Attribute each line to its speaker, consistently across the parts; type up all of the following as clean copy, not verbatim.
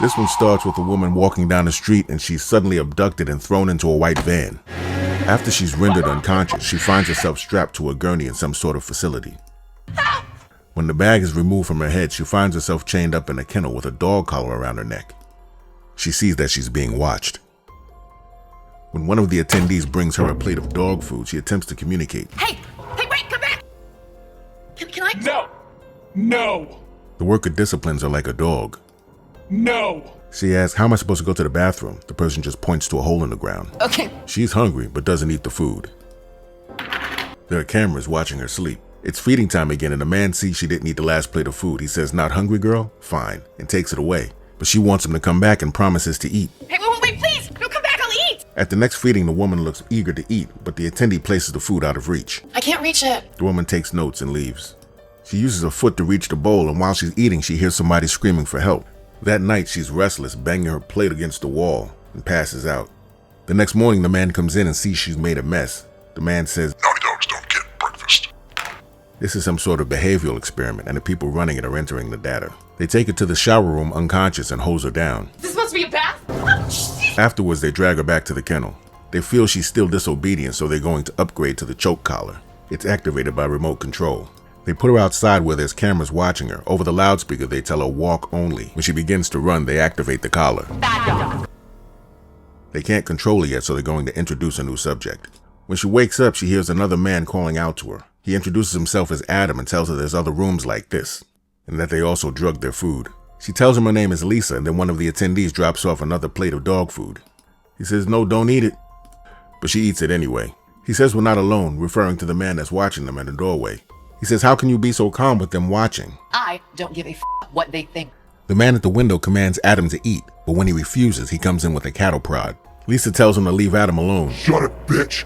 Speaker 1: This one starts with a woman walking down the street and she's suddenly abducted and thrown into a white van. After she's rendered unconscious, she finds herself strapped to a gurney in some sort of facility. When the bag is removed from her head, she finds herself chained up in a kennel with a dog collar around her neck. She sees that she's being watched. When one of the attendees brings her a plate of dog food, she attempts to communicate.
Speaker 2: Hey, wait, come back! Can I?
Speaker 3: No!
Speaker 1: The worker disciplines her like a dog.
Speaker 3: No!
Speaker 1: She asks, how am I supposed to go to the bathroom? The person just points to a hole in the ground.
Speaker 2: Okay.
Speaker 1: She's hungry, but doesn't eat the food. There are cameras watching her sleep. It's feeding time again, and the man sees she didn't eat the last plate of food. He says, not hungry, girl? Fine, and takes it away. But she wants him to come back and promises to eat.
Speaker 2: Hey, wait, please! No, come back, I'll eat!
Speaker 1: At the next feeding, the woman looks eager to eat, but the attendee places the food out of reach.
Speaker 2: I can't reach it.
Speaker 1: The woman takes notes and leaves. She uses her foot to reach the bowl, and while she's eating, she hears somebody screaming for help. That night, she's restless, banging her plate against the wall, and passes out. The next morning, the man comes in and sees she's made a mess. The man says,
Speaker 4: "Naughty dogs don't get breakfast."
Speaker 1: This is some sort of behavioral experiment, and the people running it are entering the data. They take her to the shower room unconscious and hose her down.
Speaker 2: Is this supposed to be a bath?
Speaker 1: Afterwards, they drag her back to the kennel. They feel she's still disobedient, so they're going to upgrade to the choke collar. It's activated by remote control. They put her outside where there's cameras watching her. Over the loudspeaker, they tell her walk only. When she begins to run, they activate the collar.
Speaker 2: Bad dog.
Speaker 1: They can't control her yet, so they're going to introduce a new subject. When she wakes up, she hears another man calling out to her. He introduces himself as Adam and tells her there's other rooms like this, and that they also drugged their food. She tells him her name is Lisa, and then one of the attendees drops off another plate of dog food. He says, no, don't eat it. But she eats it anyway. He says we're not alone, referring to the man that's watching them at the doorway. He says, how can you be so calm with them watching?
Speaker 2: I don't give a what they think.
Speaker 1: The man at the window commands Adam to eat, but when he refuses, he comes in with a cattle prod. Lisa tells him to leave Adam alone.
Speaker 4: Shut it, bitch.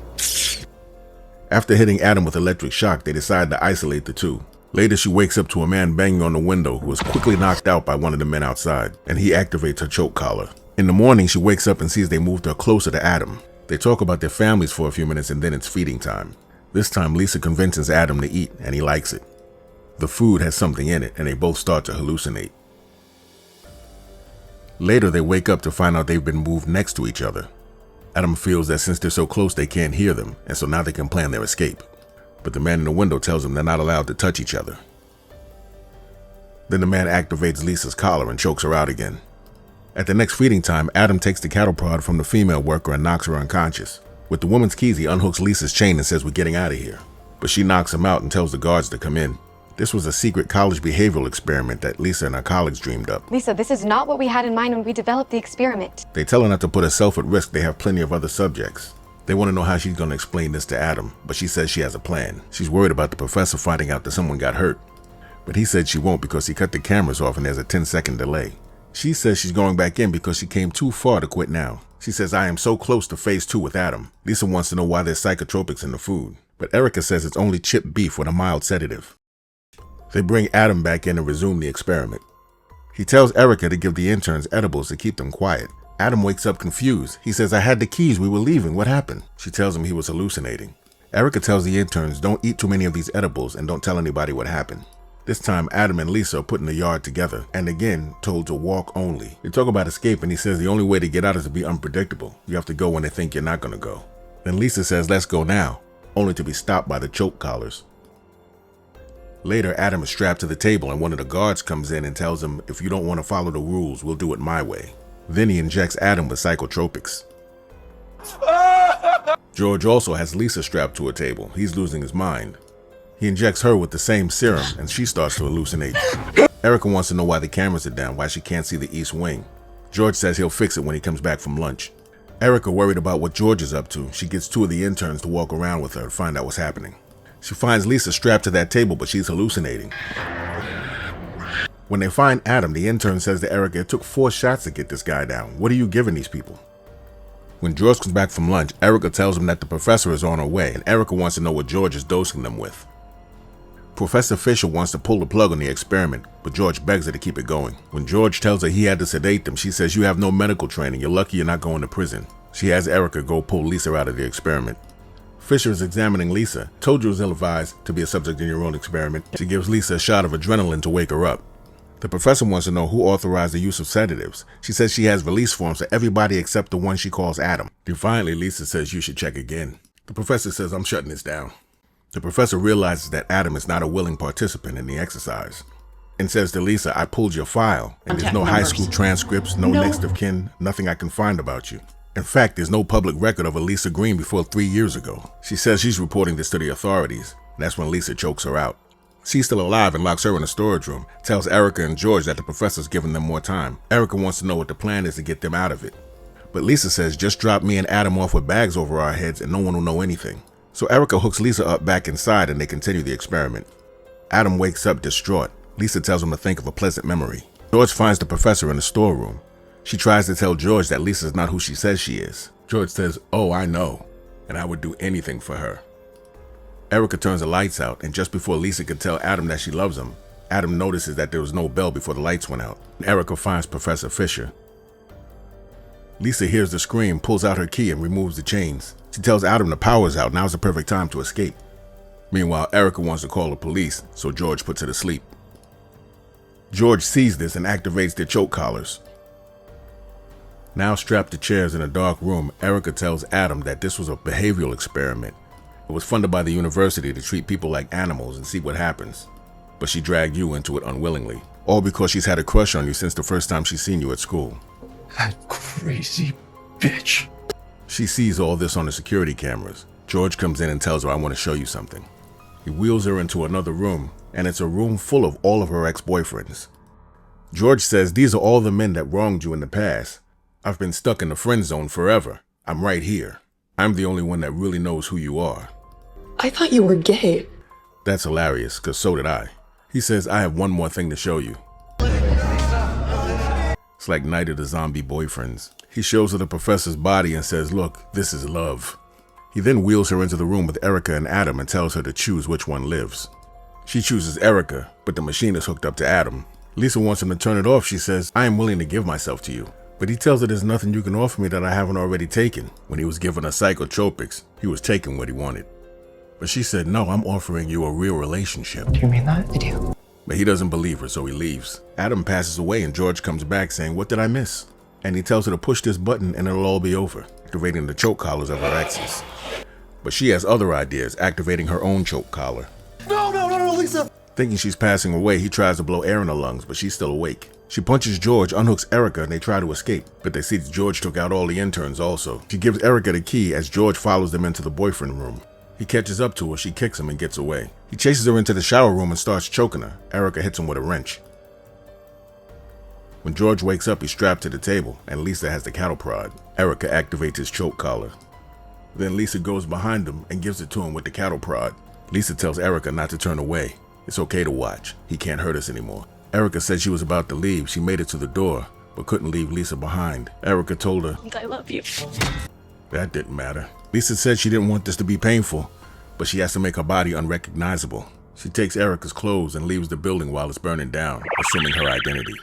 Speaker 1: After hitting Adam with electric shock, they decide to isolate the two. Later, she wakes up to a man banging on the window who is quickly knocked out by one of the men outside, and he activates her choke collar. In the morning, she wakes up and sees they moved her closer to Adam. They talk about their families for a few minutes, and then it's feeding time. This time, Lisa convinces Adam to eat, and he likes it. The food has something in it, and they both start to hallucinate. Later, they wake up to find out they've been moved next to each other. Adam feels that since they're so close, they can't hear them, and so now they can plan their escape. But the man in the window tells them they're not allowed to touch each other. Then the man activates Lisa's collar and chokes her out again. At the next feeding time, Adam takes the cattle prod from the female worker and knocks her unconscious. With the woman's keys, he unhooks Lisa's chain and says we're getting out of here. But she knocks him out and tells the guards to come in. This was a secret college behavioral experiment that Lisa and her colleagues dreamed up.
Speaker 5: Lisa, this is not what we had in mind when we developed the experiment.
Speaker 1: They tell her not to put herself at risk. They have plenty of other subjects. They want to know how she's going to explain this to Adam, but she says she has a plan. She's worried about the professor finding out that someone got hurt. But he said she won't because he cut the cameras off and there's a 10-second delay. She says she's going back in because she came too far to quit now. She says, I am so close to phase 2 with Adam. Lisa wants to know why there's psychotropics in the food. But Erica says it's only chipped beef with a mild sedative. They bring Adam back in and resume the experiment. He tells Erica to give the interns edibles to keep them quiet. Adam wakes up confused. He says, I had the keys, we were leaving, what happened? She tells him he was hallucinating. Erica tells the interns don't eat too many of these edibles and don't tell anybody what happened. This time, Adam and Lisa are put in the yard together, and again, told to walk only. They talk about escape, and he says the only way to get out is to be unpredictable. You have to go when they think you're not going to go. Then Lisa says, let's go now, only to be stopped by the choke collars. Later, Adam is strapped to the table, and one of the guards comes in and tells him, if you don't want to follow the rules, we'll do it my way. Then he injects Adam with psychotropics. George also has Lisa strapped to a table. He's losing his mind. He injects her with the same serum, and she starts to hallucinate. Erica wants to know why the cameras are down, why she can't see the east wing. George says he'll fix it when he comes back from lunch. Erica, worried about what George is up to, she gets 2 of the interns to walk around with her to find out what's happening. She finds Lisa strapped to that table, but she's hallucinating. When they find Adam, the intern says to Erica, it took 4 shots to get this guy down. What are you giving these people? When George comes back from lunch, Erica tells him that the professor is on her way, and Erica wants to know what George is dosing them with. Professor Fisher wants to pull the plug on the experiment, but George begs her to keep it going. When George tells her he had to sedate them, she says, you have no medical training, you're lucky you're not going to prison. She has Erica go pull Lisa out of the experiment. Fisher is examining Lisa. Told you it was ill-advised to be a subject in your own experiment. She gives Lisa a shot of adrenaline to wake her up. The professor wants to know who authorized the use of sedatives. She says she has release forms for everybody except the one she calls Adam. Defiantly, Lisa says you should check again. The professor says I'm shutting this down. The professor realizes that Adam is not a willing participant in the exercise and says to Lisa, I pulled your file and there's no high school transcripts, no next of kin, nothing I can find about you. In fact, there's no public record of Elisa Green before 3 years ago. She says she's reporting this to the authorities. And that's when Lisa chokes her out. She's still alive and locks her in a storage room, tells Erica and George that the professor's giving them more time. Erica wants to know what the plan is to get them out of it. But Lisa says just drop me and Adam off with bags over our heads and no one will know anything. So Erica hooks Lisa up back inside and they continue the experiment. Adam wakes up distraught. Lisa tells him to think of a pleasant memory. George finds the professor in the storeroom. She tries to tell George that Lisa's not who she says she is. George says, oh, I know, and I would do anything for her. Erica turns the lights out, and just before Lisa can tell Adam that she loves him, Adam notices that there was no bell before the lights went out. Erica finds Professor Fisher. Lisa hears the scream, pulls out her key, and removes the chains. She tells Adam the power's out, now's the perfect time to escape. Meanwhile, Erica wants to call the police, so George puts her to sleep. George sees this and activates their choke collars. Now strapped to chairs in a dark room, Erica tells Adam that this was a behavioral experiment. It was funded by the university to treat people like animals and see what happens. But she dragged you into it unwillingly, all because she's had a crush on you since the first time she's seen you at school.
Speaker 6: That crazy bitch.
Speaker 1: She sees all this on the security cameras. George comes in and tells her, I want to show you something. He wheels her into another room, and it's a room full of all of her ex-boyfriends. George says, these are all the men that wronged you in the past. I've been stuck in the friend zone forever. I'm right here. I'm the only one that really knows who you are.
Speaker 7: I thought you were gay.
Speaker 1: That's hilarious, because so did I. He says, I have one more thing to show you. It's like Night of the Zombie Boyfriends. He shows her the professor's body and says, look, this is love. He then wheels her into the room with Erica and Adam and tells her to choose which one lives. She chooses Erica, but the machine is hooked up to Adam. Lisa wants him to turn it off. She says, I am willing to give myself to you. But he tells her there's nothing you can offer me that I haven't already taken. When he was given her psychotropics, he was taking what he wanted. But she said, no, I'm offering you a real relationship.
Speaker 7: Do you mean that? I do.
Speaker 1: But he doesn't believe her, so he leaves. Adam passes away and George comes back saying, what did I miss? And he tells her to push this button and it'll all be over, activating the choke collars of her exes. But she has other ideas, activating her own choke collar.
Speaker 6: No, Lisa!
Speaker 1: Thinking she's passing away, he tries to blow air in her lungs, but she's still awake. She punches George, unhooks Erica, and they try to escape, but they see that George took out all the interns also. She gives Erica the key as George follows them into the boyfriend room. He catches up to her, she kicks him and gets away. He chases her into the shower room and starts choking her. Erica hits him with a wrench. When George wakes up, he's strapped to the table, and Lisa has the cattle prod. Erica activates his choke collar. Then Lisa goes behind him and gives it to him with the cattle prod. Lisa tells Erica not to turn away. It's okay to watch. He can't hurt us anymore. Erica said she was about to leave. She made it to the door, but couldn't leave Lisa behind. Erica told her,
Speaker 2: I love you.
Speaker 1: That didn't matter. Lisa said she didn't want this to be painful, but she has to make her body unrecognizable. She takes Erica's clothes and leaves the building while it's burning down, assuming her identity.